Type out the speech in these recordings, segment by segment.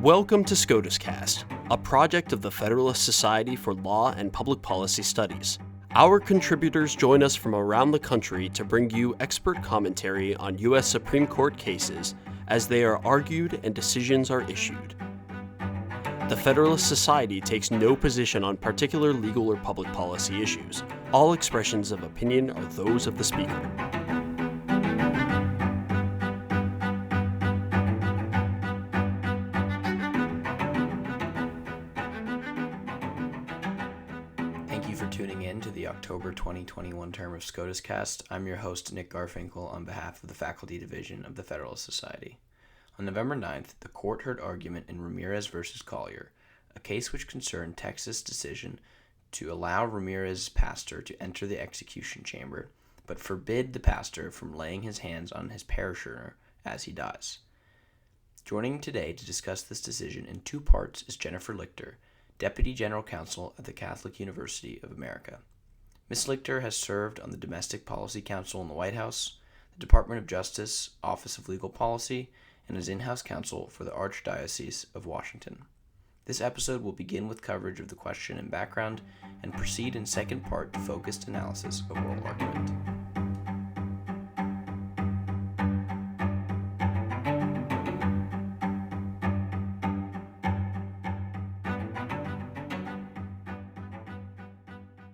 Welcome to SCOTUScast, a project of the Federalist Society for Law and Public Policy Studies. Our contributors join us from around the country to bring you expert commentary on U.S. Supreme Court cases as they are argued and decisions are issued. The Federalist Society takes no position on particular legal or public policy issues. All expressions of opinion are those of the speaker. Thank you for tuning in to the October 2021 term of SCOTUScast. I'm your host, Nick Garfinkel, on behalf of the Faculty Division of the Federalist Society. On November 9th, the court heard argument in Ramirez v. Collier, a case which concerned Texas' decision to allow Ramirez's pastor to enter the execution chamber, but forbid the pastor from laying his hands on his parishioner as he dies. Joining today to discuss this decision in two parts is Jennifer Lichter, Deputy General Counsel at the Catholic University of America. Ms. Lichter has served on the Domestic Policy Council in the White House, the Department of Justice, Office of Legal Policy, and is in-house counsel for the Archdiocese of Washington. This episode will begin with coverage of the question and background and proceed in second part to focused analysis of oral argument.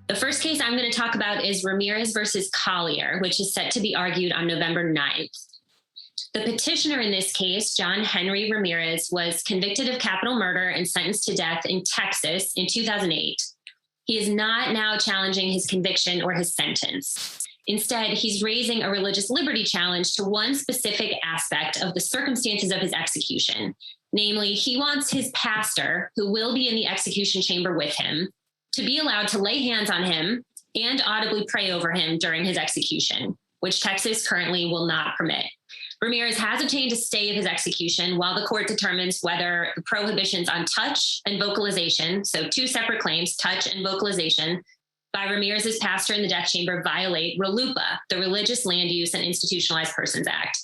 The first case I'm going to talk about is Ramirez versus Collier, which is set to be argued on November 9th. The petitioner in this case, John Henry Ramirez, was convicted of capital murder and sentenced to death in Texas in 2008. He is not now challenging his conviction or his sentence. Instead, he's raising a religious liberty challenge to one specific aspect of the circumstances of his execution. Namely, he wants his pastor, who will be in the execution chamber with him, to be allowed to lay hands on him and audibly pray over him during his execution, which Texas currently will not permit. Ramirez has obtained a stay of his execution while the court determines whether the prohibitions on touch and vocalization, so two separate claims, touch and vocalization, by Ramirez's pastor in the death chamber violate RLUIPA, the Religious Land Use and Institutionalized Persons Act.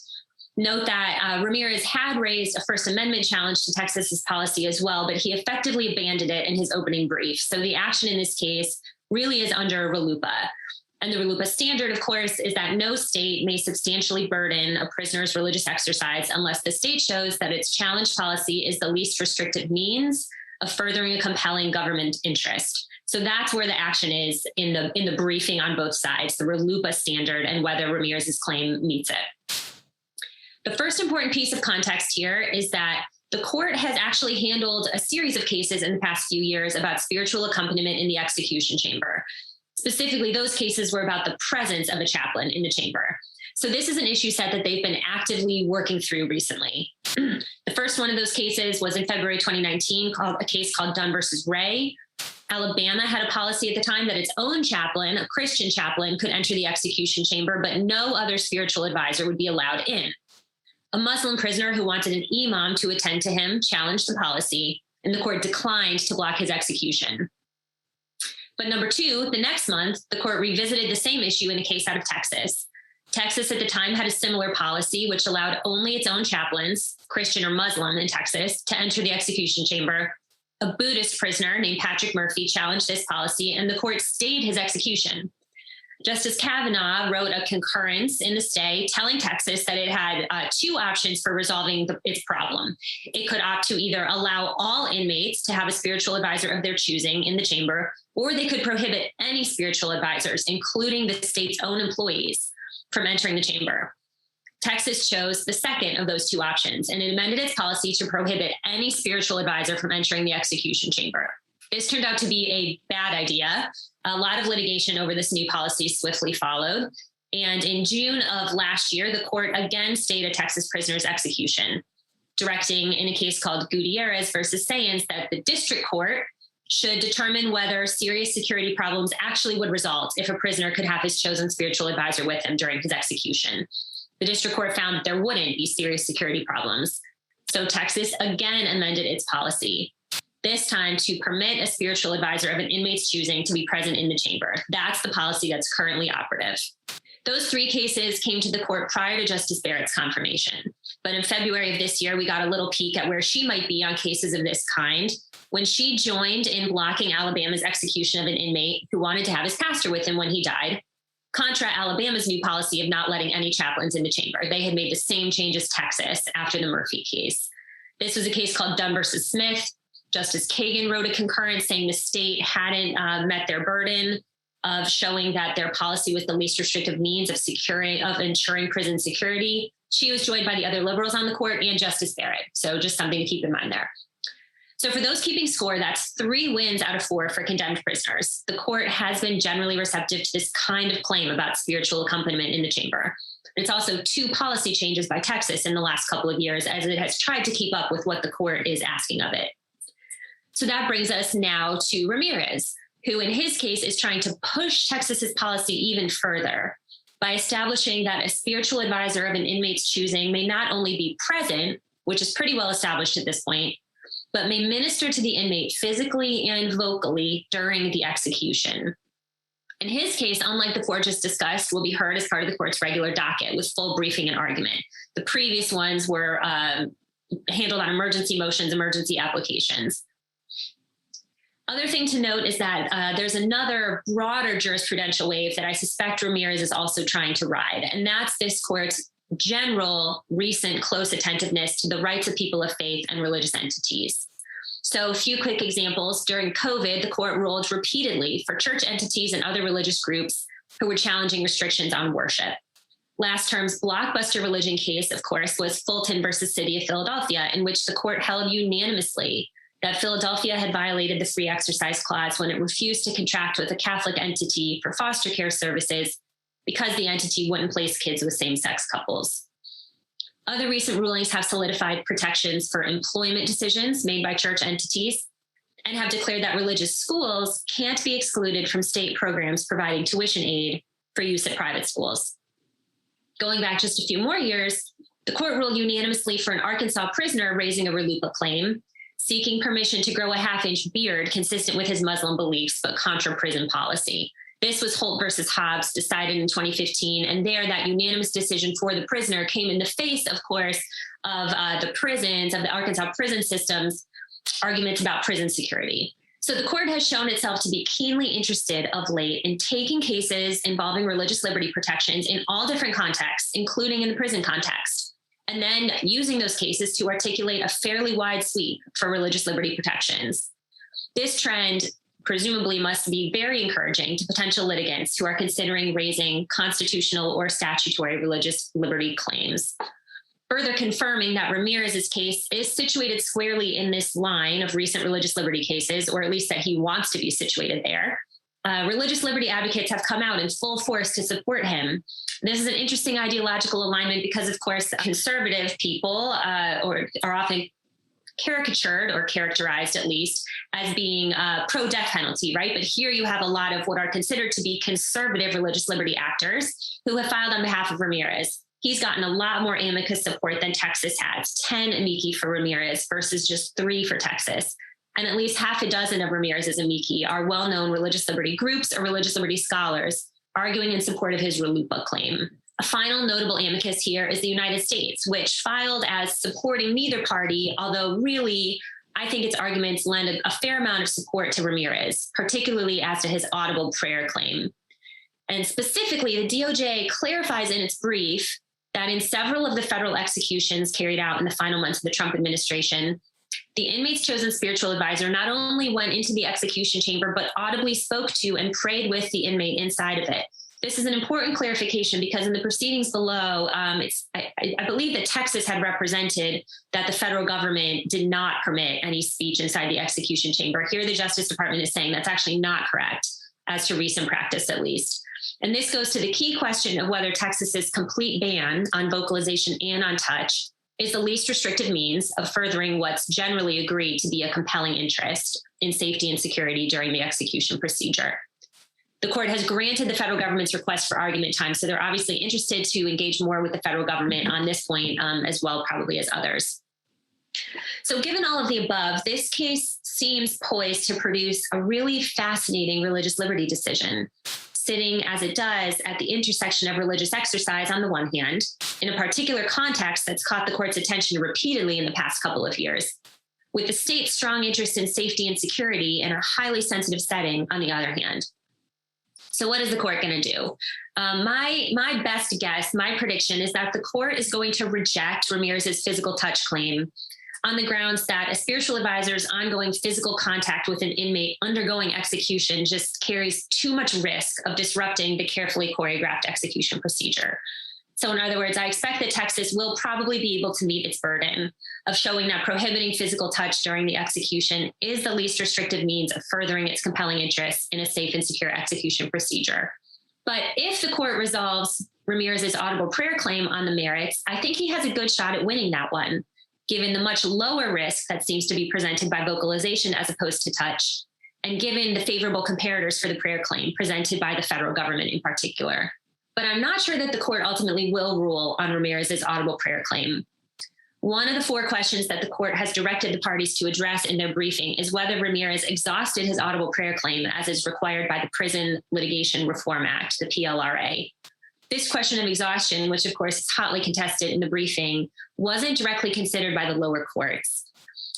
Note that Ramirez had raised a First Amendment challenge to Texas's policy as well, but he effectively abandoned it in his opening brief. So the action in this case really is under RLUIPA. And the RLUIPA standard, of course, is that no state may substantially burden a prisoner's religious exercise unless the state shows that its challenged policy is the least restrictive means of furthering a compelling government interest. So that's where the action is in the briefing on both sides, the RLUIPA standard and whether Ramirez's claim meets it. The first important piece of context here is that the court has actually handled a series of cases in the past few years about spiritual accompaniment in the execution chamber. Specifically, those cases were about the presence of a chaplain in the chamber. So this is an issue set that they've been actively working through recently. The first one of those cases was in February 2019, a case called Dunn versus Ray. Alabama had a policy at the time that its own chaplain, a Christian chaplain, could enter the execution chamber, but no other spiritual advisor would be allowed in. A Muslim prisoner who wanted an imam to attend to him challenged the policy, and the court declined to block his execution. But number two, the next month, the court revisited the same issue in a case out of Texas. Texas at the time had a similar policy, which allowed only its own chaplains, Christian or Muslim in Texas, to enter the execution chamber. A Buddhist prisoner named Patrick Murphy challenged this policy, and the court stayed his execution. Justice Kavanaugh wrote a concurrence in the stay telling Texas that it had two options for resolving its problem. It could opt to either allow all inmates to have a spiritual advisor of their choosing in the chamber, or they could prohibit any spiritual advisors, including the state's own employees, from entering the chamber. Texas chose the second of those two options, and it amended its policy to prohibit any spiritual advisor from entering the execution chamber. This turned out to be a bad idea. A lot of litigation over this new policy swiftly followed. And in June of last year, the court again stayed a Texas prisoner's execution, directing in a case called Gutierrez versus Sayens that the district court should determine whether serious security problems actually would result if a prisoner could have his chosen spiritual advisor with him during his execution. The district court found that there wouldn't be serious security problems. So Texas again amended its policy, this time to permit a spiritual advisor of an inmate's choosing to be present in the chamber. That's the policy that's currently operative. Those 3 cases came to the court prior to Justice Barrett's confirmation. But in February of this year, we got a little peek at where she might be on cases of this kind when she joined in blocking Alabama's execution of an inmate who wanted to have his pastor with him when he died, contra Alabama's new policy of not letting any chaplains in the chamber. They had made the same change as Texas after the Murphy case. This was a case called Dunn versus Smith. Justice Kagan wrote a concurrence saying the state hadn't met their burden of showing that their policy was the least restrictive means of ensuring prison security. She was joined by the other liberals on the court and Justice Barrett. So just something to keep in mind there. So for those keeping score, that's 3 wins out of 4 for condemned prisoners. The court has been generally receptive to this kind of claim about spiritual accompaniment in the chamber. It's also 2 policy changes by Texas in the last couple of years as it has tried to keep up with what the court is asking of it. So that brings us now to Ramirez, who in his case is trying to push Texas's policy even further by establishing that a spiritual advisor of an inmate's choosing may not only be present, which is pretty well established at this point, but may minister to the inmate physically and vocally during the execution. In his case, unlike the 4 just discussed, will be heard as part of the court's regular docket with full briefing and argument. The previous ones were handled on emergency motions, emergency applications. Other thing to note is that there's another broader jurisprudential wave that I suspect Ramirez is also trying to ride, and that's this court's general recent close attentiveness to the rights of people of faith and religious entities. So a few quick examples. During COVID, the court ruled repeatedly for church entities and other religious groups who were challenging restrictions on worship. Last term's blockbuster religion case, of course, was Fulton versus City of Philadelphia, in which the court held unanimously that Philadelphia had violated the free exercise clause when it refused to contract with a Catholic entity for foster care services because the entity wouldn't place kids with same-sex couples. Other recent rulings have solidified protections for employment decisions made by church entities and have declared that religious schools can't be excluded from state programs providing tuition aid for use at private schools. Going back just a few more years, the court ruled unanimously for an Arkansas prisoner raising a RLUIPA claim, seeking permission to grow a half-inch beard consistent with his Muslim beliefs, but contra prison policy. This was Holt versus Hobbs, decided in 2015, and there that unanimous decision for the prisoner came in the face, of course, of the prisons, of the Arkansas prison system's arguments about prison security. So the court has shown itself to be keenly interested of late in taking cases involving religious liberty protections in all different contexts, including in the prison context, and then using those cases to articulate a fairly wide sweep for religious liberty protections. This trend presumably must be very encouraging to potential litigants who are considering raising constitutional or statutory religious liberty claims. Further confirming that Ramirez's case is situated squarely in this line of recent religious liberty cases, or at least that he wants to be situated there. Religious liberty advocates have come out in full force to support him. This is an interesting ideological alignment because, of course, conservative people are often caricatured or characterized, at least, as being pro-death penalty, right? But here you have a lot of what are considered to be conservative religious liberty actors who have filed on behalf of Ramirez. He's gotten a lot more amicus support than Texas has, 10 amici for Ramirez versus just 3 for Texas. And at least half a dozen of Ramirez's amici are well-known religious liberty groups or religious liberty scholars arguing in support of his RLUIPA claim. A final notable amicus here is the United States, which filed as supporting neither party, although really, I think its arguments lend a fair amount of support to Ramirez, particularly as to his audible prayer claim. And specifically, the DOJ clarifies in its brief that in several of the federal executions carried out in the final months of the Trump administration, the inmate's chosen spiritual advisor not only went into the execution chamber, but audibly spoke to and prayed with the inmate inside of it. This is an important clarification because in the proceedings below, I believe that Texas had represented that the federal government did not permit any speech inside the execution chamber. Here, the Justice Department is saying that's actually not correct, as to recent practice at least. And this goes to the key question of whether Texas's complete ban on vocalization and on touch is the least restrictive means of furthering what's generally agreed to be a compelling interest in safety and security during the execution procedure. The court has granted the federal government's request for argument time, so they're obviously interested to engage more with the federal government on this point, as well probably as others. So given all of the above, this case seems poised to produce a really fascinating religious liberty decision. sitting as it does at the intersection of religious exercise on the one hand, in a particular context that's caught the court's attention repeatedly in the past couple of years, with the state's strong interest in safety and security in a highly sensitive setting on the other hand. So what is the court going to do? My best guess, my prediction is that the court is going to reject Ramirez's physical touch claim on the grounds that a spiritual advisor's ongoing physical contact with an inmate undergoing execution just carries too much risk of disrupting the carefully choreographed execution procedure. So in other words, I expect that Texas will probably be able to meet its burden of showing that prohibiting physical touch during the execution is the least restrictive means of furthering its compelling interests in a safe and secure execution procedure. But if the court resolves Ramirez's audible prayer claim on the merits, I think he has a good shot at winning that one, given the much lower risk that seems to be presented by vocalization as opposed to touch, and given the favorable comparators for the prayer claim presented by the federal government in particular. But I'm not sure that the court ultimately will rule on Ramirez's audible prayer claim. One of the 4 questions that the court has directed the parties to address in their briefing is whether Ramirez exhausted his audible prayer claim as is required by the Prison Litigation Reform Act, the PLRA. This question of exhaustion, which of course is hotly contested in the briefing, wasn't directly considered by the lower courts.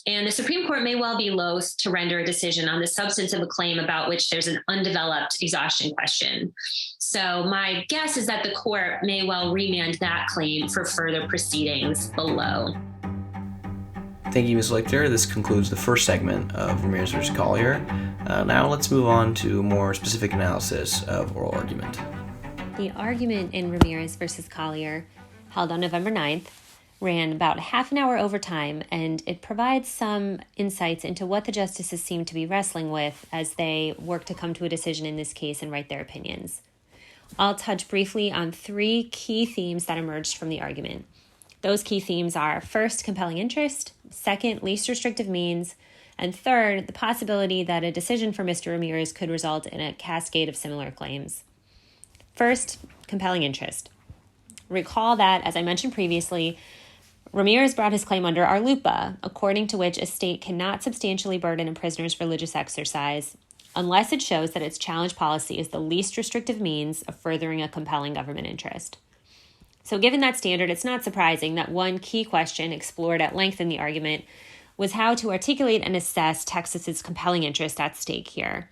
And the Supreme Court may well be loath to render a decision on the substance of a claim about which there's an undeveloped exhaustion question. So my guess is that the court may well remand that claim for further proceedings below. Thank you, Ms. Lichter. This concludes the first segment of Ramirez v. Collier. Now let's move on to a more specific analysis of oral argument. The argument in Ramirez v. Collier, held on November 9th, ran about half an hour over time, and it provides some insights into what the justices seem to be wrestling with as they work to come to a decision in this case and write their opinions. I'll touch briefly on 3 key themes that emerged from the argument. Those key themes are, first, compelling interest, second, least restrictive means, and third, the possibility that a decision for Mr. Ramirez could result in a cascade of similar claims. First, compelling interest. Recall that, as I mentioned previously, Ramirez brought his claim under RLUIPA, according to which a state cannot substantially burden a prisoner's religious exercise unless it shows that its challenge policy is the least restrictive means of furthering a compelling government interest. So given that standard, it's not surprising that one key question explored at length in the argument was how to articulate and assess Texas's compelling interest at stake here.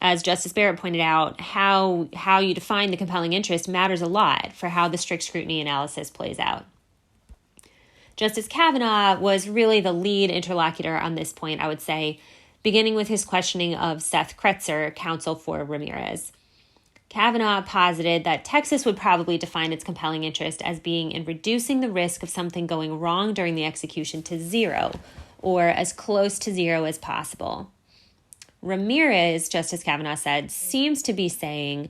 As Justice Barrett pointed out, how you define the compelling interest matters a lot for how the strict scrutiny analysis plays out. Justice Kavanaugh was really the lead interlocutor on this point, I would say, beginning with his questioning of Seth Kretzer, counsel for Ramirez. Kavanaugh posited that Texas would probably define its compelling interest as being in reducing the risk of something going wrong during the execution to 0, or as close to 0 as possible. Ramirez, Justice Kavanaugh said, seems to be saying,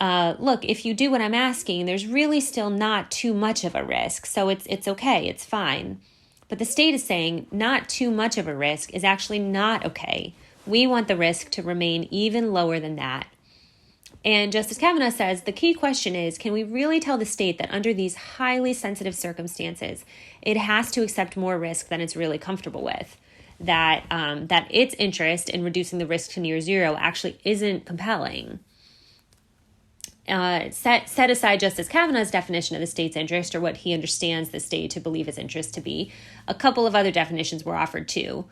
look, if you do what I'm asking, there's really still not too much of a risk, so it's okay, it's fine. But the state is saying not too much of a risk is actually not okay. We want the risk to remain even lower than that. And Justice Kavanaugh says the key question is, can we really tell the state that under these highly sensitive circumstances, it has to accept more risk than it's really comfortable with? That its interest in reducing the risk to near 0 actually isn't compelling. Set aside Justice Kavanaugh's definition of the state's interest, or what he understands the state to believe its interest to be, a couple of other definitions were offered too.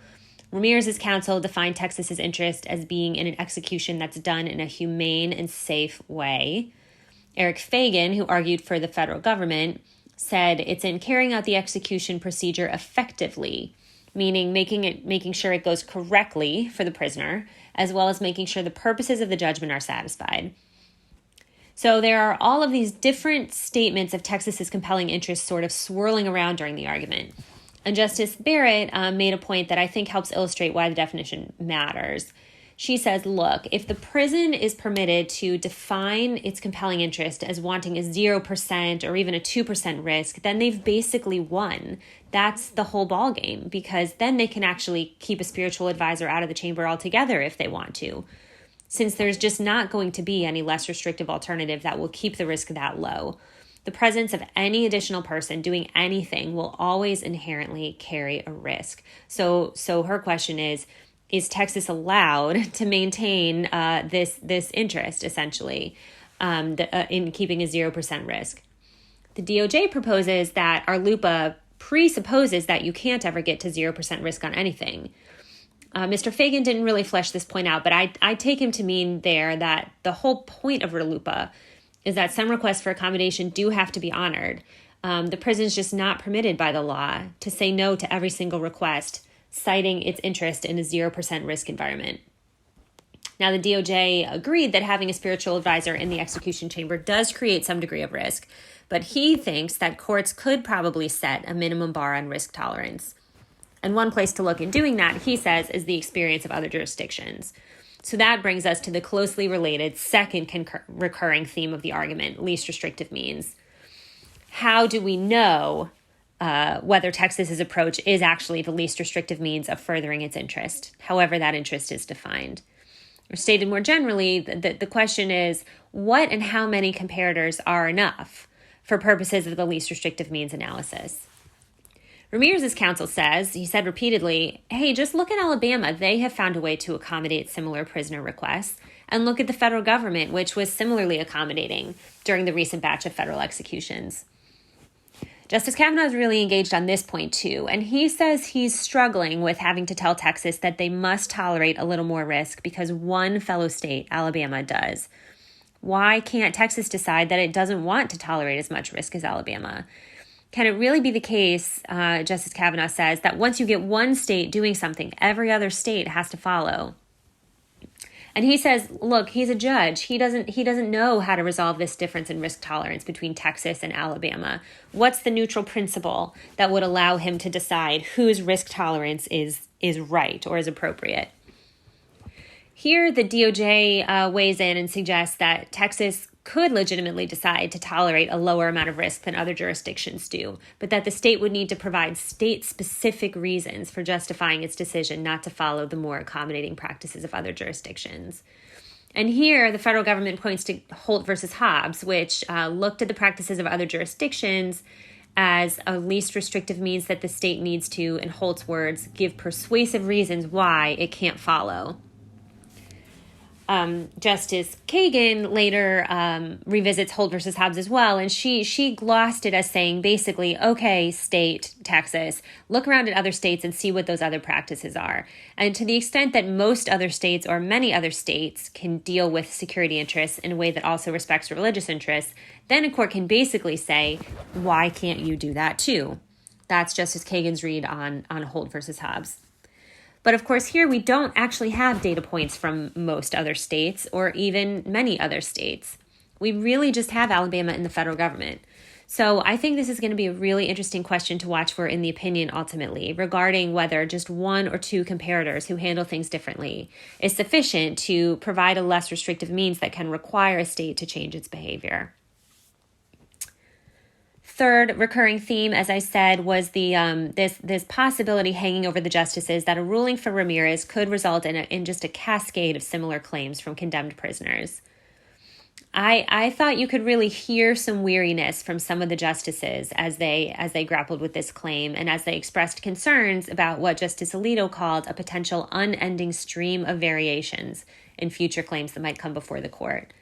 Ramirez's counsel defined Texas's interest as being in an execution that's done in a humane and safe way. Eric Fagan, who argued for the federal government, said it's in carrying out the execution procedure effectively, meaning making sure it goes correctly for the prisoner, as well as making sure the purposes of the judgment are satisfied. So there are all of these different statements of Texas's compelling interest sort of swirling around during the argument. And Justice Barrett made a point that I think helps illustrate why the definition matters. She says, look, if the prison is permitted to define its compelling interest as wanting a 0% or even a 2% risk, then they've basically won. That's the whole ballgame, because then they can actually keep a spiritual advisor out of the chamber altogether if they want to, since there's just not going to be any less restrictive alternative that will keep the risk that low. The presence of any additional person doing anything will always inherently carry a risk. So her question is Texas allowed to maintain this interest, essentially, in keeping a 0% risk? The DOJ proposes that our LUPA presupposes that you can't ever get to 0% risk on anything. Mr. Fagan didn't really flesh this point out, but I take him to mean there that the whole point of RLUPA is that some requests for accommodation do have to be honored. The prison's just not permitted by the law to say no to every single request, citing its interest in a 0% risk environment. Now, the DOJ agreed that having a spiritual advisor in the execution chamber does create some degree of risk, but he thinks that courts could probably set a minimum bar on risk tolerance. And one place to look in doing that, he says, is the experience of other jurisdictions. So that brings us to the closely related second recurring theme of the argument, least restrictive means. How do we know whether Texas's approach is actually the least restrictive means of furthering its interest, however that interest is defined? Or stated more generally, the question is, what and how many comparators are enough for purposes of the least restrictive means analysis? Ramirez's counsel says, he said repeatedly, hey, just look at Alabama. They have found a way to accommodate similar prisoner requests. And look at the federal government, which was similarly accommodating during the recent batch of federal executions. Justice Kavanaugh is really engaged on this point too, and he says he's struggling with having to tell Texas that they must tolerate a little more risk because one fellow state, Alabama, does. Why can't Texas decide that it doesn't want to tolerate as much risk as Alabama? Can it really be the case, Justice Kavanaugh says, that once you get one state doing something, every other state has to follow? And he says, look, he's a judge. He doesn't know how to resolve this difference in risk tolerance between Texas and Alabama. What's the neutral principle that would allow him to decide whose risk tolerance is right or is appropriate? Here, the DOJ weighs in and suggests that Texas could legitimately decide to tolerate a lower amount of risk than other jurisdictions do, but that the state would need to provide state-specific reasons for justifying its decision not to follow the more accommodating practices of other jurisdictions. And here, the federal government points to Holt versus Hobbs, which looked at the practices of other jurisdictions as a least restrictive means that the state needs to, in Holt's words, give persuasive reasons why it can't follow. Justice Kagan later revisits Holt versus Hobbs as well, and she glossed it as saying basically, okay, state, Texas, look around at other states and see what those other practices are. And to the extent that most other states or many other states can deal with security interests in a way that also respects religious interests, then a court can basically say, why can't you do that too? That's Justice Kagan's read on Holt versus Hobbs. But of course, here we don't actually have data points from most other states or even many other states. We really just have Alabama and the federal government. So I think this is going to be a really interesting question to watch for in the opinion ultimately regarding whether just one or two comparators who handle things differently is sufficient to provide a less restrictive means that can require a state to change its behavior. Third recurring theme, as I said, was the this possibility hanging over the justices that a ruling for Ramirez could result in just a cascade of similar claims from condemned prisoners. I thought you could really hear some weariness from some of the justices as they grappled with this claim and as they expressed concerns about what Justice Alito called a potential unending stream of variations in future claims that might come before the court.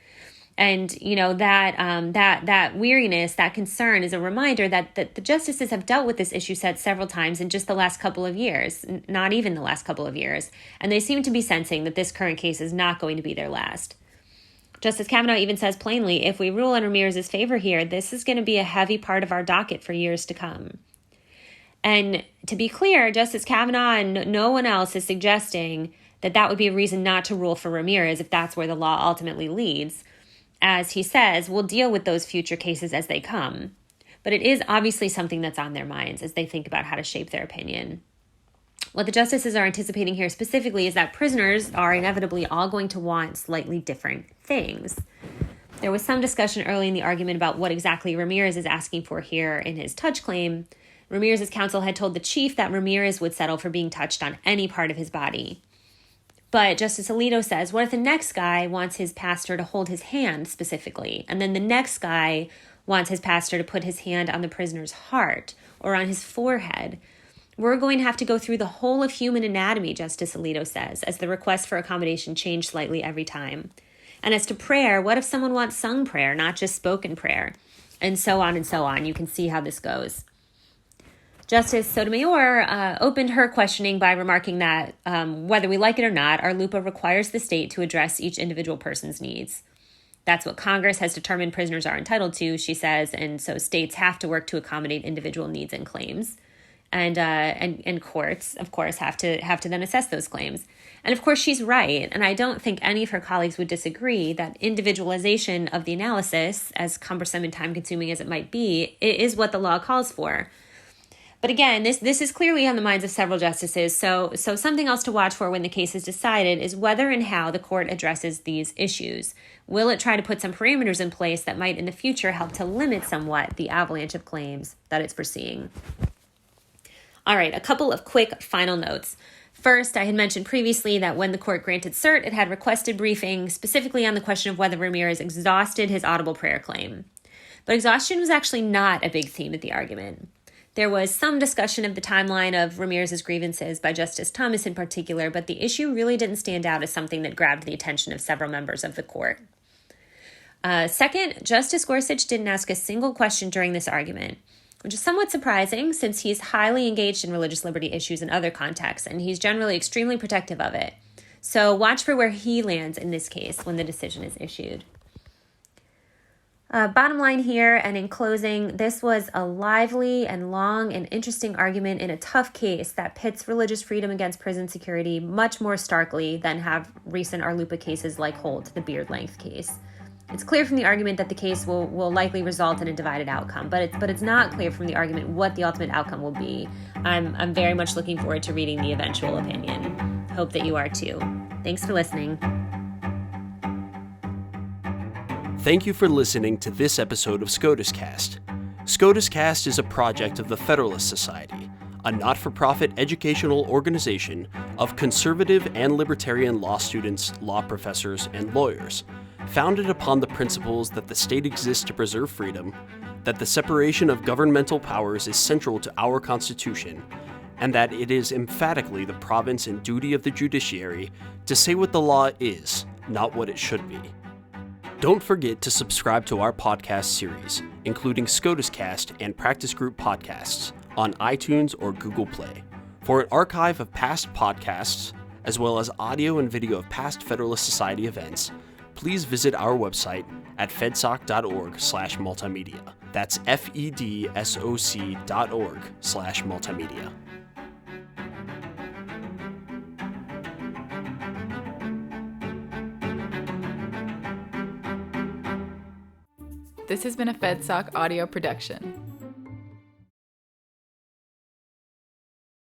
And, you know, that weariness, that concern is a reminder that the justices have dealt with this issue set several times in just the last couple of years, not even the last couple of years. And they seem to be sensing that this current case is not going to be their last. Justice Kavanaugh even says plainly, if we rule in Ramirez's favor here, this is going to be a heavy part of our docket for years to come. And to be clear, Justice Kavanaugh and no one else is suggesting that would be a reason not to rule for Ramirez if that's where the law ultimately leads. As he says, we'll deal with those future cases as they come. But it is obviously something that's on their minds as they think about how to shape their opinion. What the justices are anticipating here specifically is that prisoners are inevitably all going to want slightly different things. There was some discussion early in the argument about what exactly Ramirez is asking for here in his touch claim. Ramirez's counsel had told the chief that Ramirez would settle for being touched on any part of his body. But Justice Alito says, what if the next guy wants his pastor to hold his hand specifically, and then the next guy wants his pastor to put his hand on the prisoner's heart or on his forehead? We're going to have to go through the whole of human anatomy, Justice Alito says, as the requests for accommodation change slightly every time. And as to prayer, what if someone wants sung prayer, not just spoken prayer? And so on and so on. You can see how this goes. Justice Sotomayor opened her questioning by remarking that whether we like it or not, our LUPA requires the state to address each individual person's needs. That's what Congress has determined prisoners are entitled to, she says, and so states have to work to accommodate individual needs and claims. And courts, of course, have to then assess those claims. And of course, she's right. And I don't think any of her colleagues would disagree that individualization of the analysis, as cumbersome and time-consuming as it might be, is what the law calls for. But again, this is clearly on the minds of several justices, so something else to watch for when the case is decided is whether and how the court addresses these issues. Will it try to put some parameters in place that might in the future help to limit somewhat the avalanche of claims that it's foreseeing? All right, a couple of quick final notes. First, I had mentioned previously that when the court granted cert, it had requested briefing specifically on the question of whether Ramirez exhausted his audible prayer claim. But exhaustion was actually not a big theme at the argument. There was some discussion of the timeline of Ramirez's grievances by Justice Thomas in particular, but the issue really didn't stand out as something that grabbed the attention of several members of the court. Second, Justice Gorsuch didn't ask a single question during this argument, which is somewhat surprising since he's highly engaged in religious liberty issues in other contexts, and he's generally extremely protective of it. So watch for where he lands in this case when the decision is issued. Bottom line here, and in closing, this was a lively and long and interesting argument in a tough case that pits religious freedom against prison security much more starkly than have recent Arlupa cases like Holt, the beard length case. It's clear from the argument that the case will likely result in a divided outcome, but it's not clear from the argument what the ultimate outcome will be. I'm very much looking forward to reading the eventual opinion. Hope that you are too. Thanks for listening. Thank you for listening to this episode of SCOTUScast. SCOTUScast is a project of the Federalist Society, a not-for-profit educational organization of conservative and libertarian law students, law professors, and lawyers, founded upon the principles that the state exists to preserve freedom, that the separation of governmental powers is central to our Constitution, and that it is emphatically the province and duty of the judiciary to say what the law is, not what it should be. Don't forget to subscribe to our podcast series, including SCOTUScast and Practice Group podcasts, on iTunes or Google Play. For an archive of past podcasts, as well as audio and video of past Federalist Society events, please visit our website at fedsoc.org/multimedia. That's fedsoc.org/multimedia. This has been a FedSoc audio production.